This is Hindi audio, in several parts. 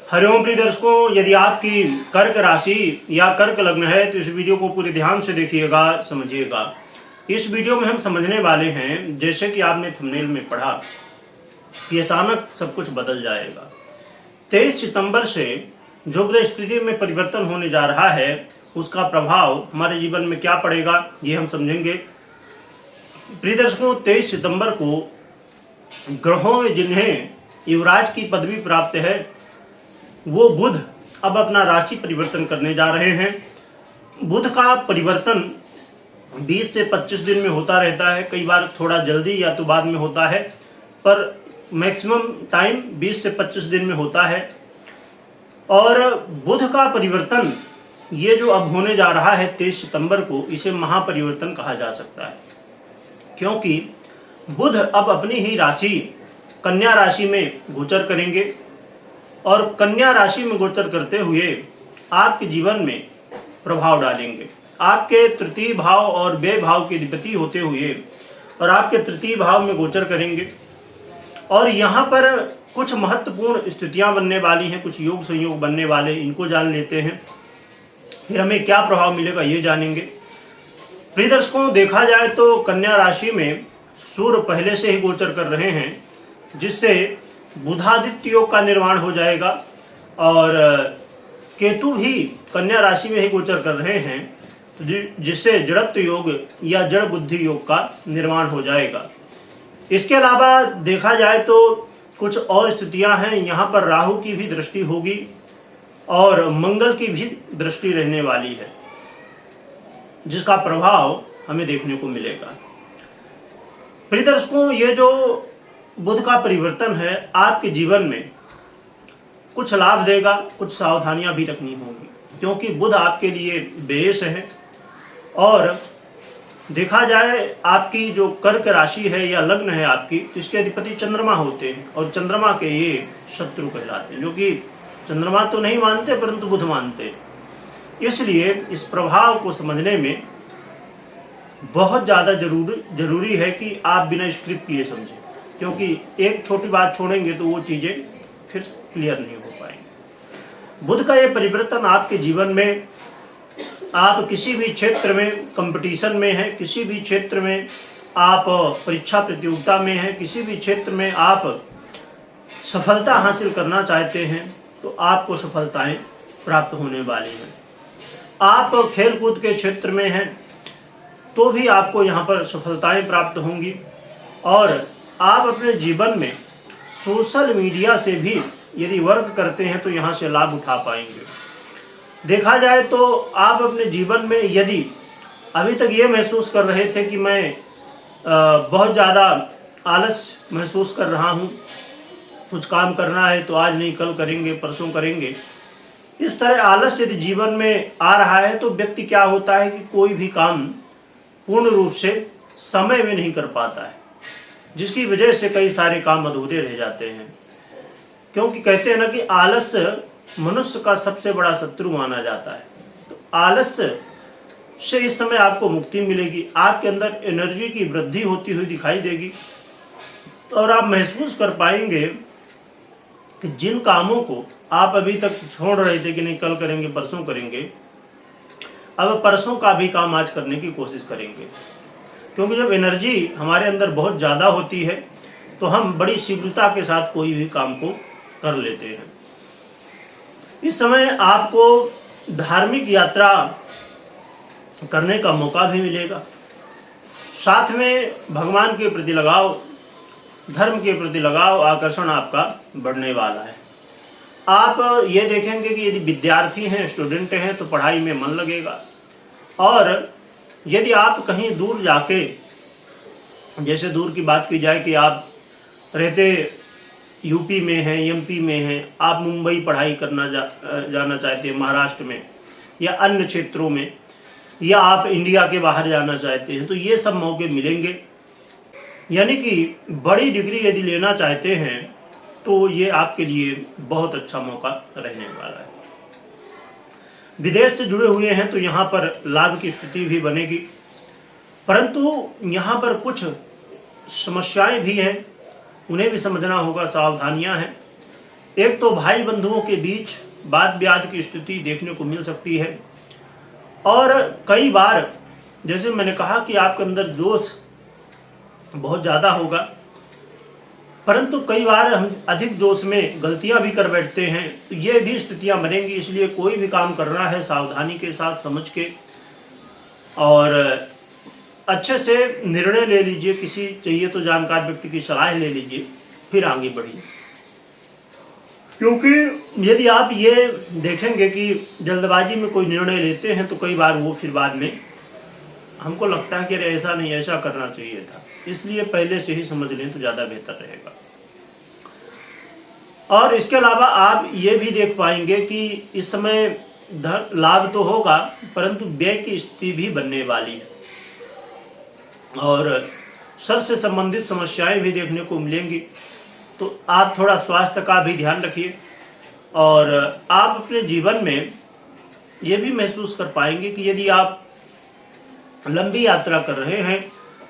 हरिओम प्रिय दर्शकों, यदि आपकी कर्क राशि या कर्क लग्न है तो इस वीडियो को पूरे ध्यान से देखिएगा, समझिएगा। इस वीडियो में हम समझने वाले हैं, जैसे कि आपने थंबनेल में पढ़ा कि अचानक सब कुछ बदल जाएगा। 23 सितंबर से जो ग्रह स्थिति में परिवर्तन होने जा रहा है उसका प्रभाव हमारे जीवन में क्या पड़ेगा, ये हम समझेंगे। प्रिय दर्शकों, 23 सितंबर को ग्रहों में जिन्हें युवराज की पदवी प्राप्त है वो बुध अब अपना राशि परिवर्तन करने जा रहे हैं। बुध का परिवर्तन 20 से 25 दिन में होता रहता है, कई बार थोड़ा जल्दी या तो बाद में होता है, पर मैक्सिमम टाइम 20 से 25 दिन में होता है। और बुध का परिवर्तन ये जो अब होने जा रहा है 23 सितंबर को, इसे महापरिवर्तन कहा जा सकता है, क्योंकि बुध अब अपनी ही राशि कन्या राशि में गोचर करेंगे और कन्या राशि में गोचर करते हुए आपके जीवन में प्रभाव डालेंगे। आपके तृतीय भाव और व्यय भाव के अधिपति होते हुए और आपके तृतीय भाव में गोचर करेंगे। और यहाँ पर कुछ महत्वपूर्ण स्थितियां बनने वाली हैं, कुछ योग संयोग बनने वाले, इनको जान लेते हैं, फिर हमें क्या प्रभाव मिलेगा ये जानेंगे। प्रिय दर्शकों, देखा जाए तो कन्या राशि में सूर्य पहले से ही गोचर कर रहे हैं, जिससे बुधादित्य योग का निर्माण हो जाएगा। और केतु भी कन्या राशि में ही गोचर कर रहे हैं, जिससे जड़त्व योग या जड़ बुद्धि योग का निर्माण हो जाएगा। इसके अलावा देखा जाए तो कुछ और स्थितियां हैं। यहाँ पर राहु की भी दृष्टि होगी और मंगल की भी दृष्टि रहने वाली है, जिसका प्रभाव हमें देखने को मिलेगा। प्रिय दर्शकों, ये जो बुध का परिवर्तन है आपके जीवन में कुछ लाभ देगा, कुछ सावधानियां भी रखनी होंगी, क्योंकि बुध आपके लिए बेस है। और देखा जाए आपकी जो कर्क राशि है या लग्न है आपकी, इसके अधिपति चंद्रमा होते हैं और चंद्रमा के ये शत्रु कहलाते हैं, जो कि चंद्रमा तो नहीं मानते परंतु बुध मानते हैं। इसलिए इस प्रभाव को समझने में बहुत ज़्यादा जरूरी है कि आप बिना स्क्रिप्ट किए समझें, क्योंकि एक छोटी बात छोड़ेंगे तो वो चीज़ें फिर क्लियर नहीं हो पाएंगी। बुध का ये परिवर्तन आपके जीवन में, आप किसी भी क्षेत्र में कंपटीशन में हैं, किसी भी क्षेत्र में आप परीक्षा प्रतियोगिता में हैं, किसी भी क्षेत्र में आप सफलता हासिल करना चाहते हैं तो आपको सफलताएं प्राप्त होने वाली हैं। आप खेलकूद के क्षेत्र में हैं तो भी आपको यहाँ पर सफलताएं प्राप्त होंगी। और आप अपने जीवन में सोशल मीडिया से भी यदि वर्क करते हैं तो यहाँ से लाभ उठा पाएंगे। देखा जाए तो आप अपने जीवन में यदि अभी तक ये महसूस कर रहे थे कि मैं बहुत ज़्यादा आलस महसूस कर रहा हूँ, कुछ काम करना है तो आज नहीं कल करेंगे, परसों करेंगे, इस तरह आलस यदि जीवन में आ रहा है तो व्यक्ति क्या होता है कि कोई भी काम पूर्ण रूप से समय में नहीं कर पाता है, जिसकी वजह से कई सारे काम अधूरे रह जाते हैं। क्योंकि कहते हैं ना कि आलस मनुष्य का सबसे बड़ा शत्रु माना जाता है। तो आलस से इस समय आपको मुक्ति मिलेगी, आपके अंदर एनर्जी की वृद्धि होती हुई दिखाई देगी और आप महसूस कर पाएंगे कि जिन कामों को आप अभी तक छोड़ रहे थे कि नहीं कल करेंगे, परसों करेंगे, अब परसों का भी काम आज करने की कोशिश करेंगे। क्योंकि जब एनर्जी हमारे अंदर बहुत ज़्यादा होती है तो हम बड़ी शीघ्रता के साथ कोई भी काम को कर लेते हैं। इस समय आपको धार्मिक यात्रा करने का मौका भी मिलेगा, साथ में भगवान के प्रति लगाव, धर्म के प्रति लगाव, आकर्षण आपका बढ़ने वाला है। आप ये देखेंगे कि यदि विद्यार्थी हैं, स्टूडेंट हैं, तो पढ़ाई में मन लगेगा। और यदि आप कहीं दूर जाके, जैसे दूर की बात की जाए कि आप रहते यूपी में हैं, एमपी में हैं, आप मुंबई पढ़ाई करना जाना चाहते हैं, महाराष्ट्र में या अन्य क्षेत्रों में, या आप इंडिया के बाहर जाना चाहते हैं, तो ये सब मौके मिलेंगे। यानी कि बड़ी डिग्री यदि लेना चाहते हैं तो ये आपके लिए बहुत अच्छा मौका रहने वाला है। विदेश से जुड़े हुए हैं तो यहाँ पर लाभ की स्थिति भी बनेगी, परंतु यहाँ पर कुछ समस्याएं भी हैं, उन्हें भी समझना होगा, सावधानियां हैं। एक तो भाई बंधुओं के बीच वाद विवाद की स्थिति देखने को मिल सकती है, और कई बार जैसे मैंने कहा कि आपके अंदर जोश बहुत ज़्यादा होगा, परंतु कई बार हम अधिक जोश में गलतियां भी कर बैठते हैं, तो ये भी स्थितियां बनेंगी। इसलिए कोई भी काम करना है सावधानी के साथ, समझ के, और अच्छे से निर्णय ले लीजिए। किसी चाहिए तो जानकार व्यक्ति की सलाह ले लीजिए, फिर आगे बढ़िए। क्योंकि यदि आप ये देखेंगे कि जल्दबाजी में कोई निर्णय लेते हैं तो कई बार वो फिर बाद में हमको लगता है कि अरे ऐसा नहीं, ऐसा करना चाहिए था। इसलिए पहले से ही समझ लें तो ज़्यादा बेहतर रहेगा। और इसके अलावा आप ये भी देख पाएंगे कि इस समय धन लाभ तो होगा, परंतु व्यय की स्थिति भी बनने वाली है, और सर से संबंधित समस्याएं भी देखने को मिलेंगी। तो आप थोड़ा स्वास्थ्य का भी ध्यान रखिए, और आप अपने जीवन में ये भी महसूस कर पाएंगे कि यदि आप लंबी यात्रा कर रहे हैं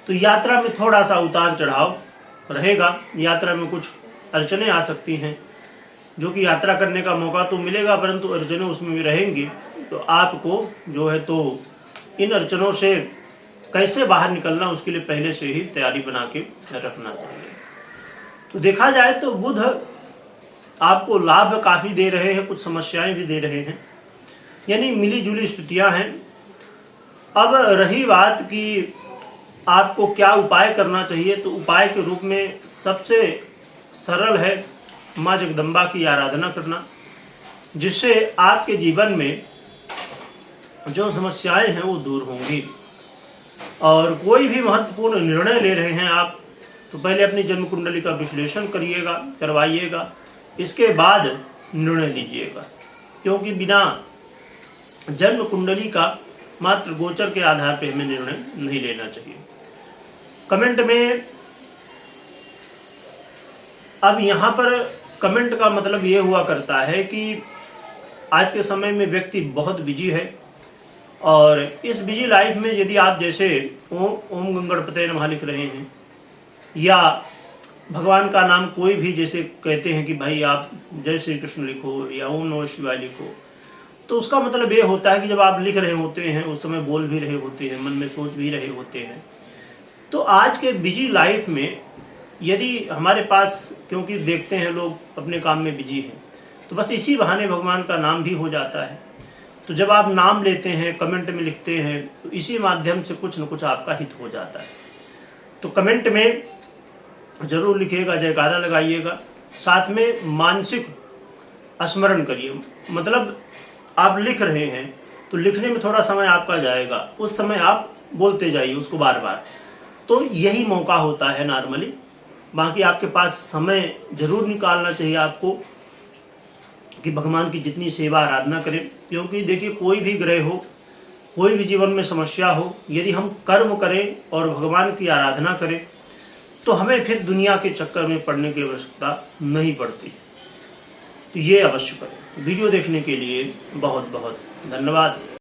तो यात्रा में थोड़ा सा उतार चढ़ाव रहेगा। यात्रा में कुछ अड़चनें आ सकती हैं, जो कि यात्रा करने का मौका तो मिलेगा, परंतु अड़चनें उसमें भी रहेंगी। तो आपको जो है तो इन अड़चनों से कैसे बाहर निकलना, उसके लिए पहले से ही तैयारी बना के रखना चाहिए। तो देखा जाए तो बुध आपको लाभ काफ़ी दे रहे हैं, कुछ समस्याएं भी दे रहे हैं, यानी मिली जुली स्थितियां हैं। अब रही बात कि आपको क्या उपाय करना चाहिए, तो उपाय के रूप में सबसे सरल है माँ जगदम्बा की आराधना करना, जिससे आपके जीवन में जो समस्याएं हैं वो दूर होंगी। और कोई भी महत्वपूर्ण निर्णय ले रहे हैं आप, तो पहले अपनी जन्म कुंडली का विश्लेषण करवाइएगा, इसके बाद निर्णय लीजिएगा। क्योंकि बिना जन्म कुंडली का मात्र गोचर के आधार पर हमें निर्णय नहीं लेना चाहिए। कमेंट में, अब यहाँ पर कमेंट का मतलब ये हुआ करता है कि आज के समय में व्यक्ति बहुत बिजी है, और इस बिजी लाइफ में यदि आप जैसे ओम गंगणपते नमः लिख रहे हैं, या भगवान का नाम कोई भी जैसे कहते हैं कि भाई आप जय श्री कृष्ण लिखो या ओम नमः शिवाय लिखो, तो उसका मतलब ये होता है कि जब आप लिख रहे होते हैं उस समय बोल भी रहे होते हैं, मन में सोच भी रहे होते हैं। तो आज के बिजी लाइफ में यदि हमारे पास, क्योंकि देखते हैं लोग अपने काम में बिजी हैं, तो बस इसी बहाने भगवान का नाम भी हो जाता है। तो जब आप नाम लेते हैं, कमेंट में लिखते हैं, तो इसी माध्यम से कुछ न कुछ आपका हित हो जाता है। तो कमेंट में जरूर लिखिएगा, जयकारा लगाइएगा, साथ में मानसिक स्मरण करिए। मतलब आप लिख रहे हैं तो लिखने में थोड़ा समय आपका जाएगा, उस समय आप बोलते जाइए उसको बार बार। तो यही मौका होता है नॉर्मली। बाकी आपके पास समय जरूर निकालना चाहिए आपको कि भगवान की जितनी सेवा आराधना करें। क्योंकि देखिए, कोई भी ग्रह हो, कोई भी जीवन में समस्या हो, यदि हम कर्म करें और भगवान की आराधना करें तो हमें फिर दुनिया के चक्कर में पड़ने की आवश्यकता नहीं पड़ती। तो ये अवश्य करें। वीडियो देखने के लिए बहुत बहुत धन्यवाद।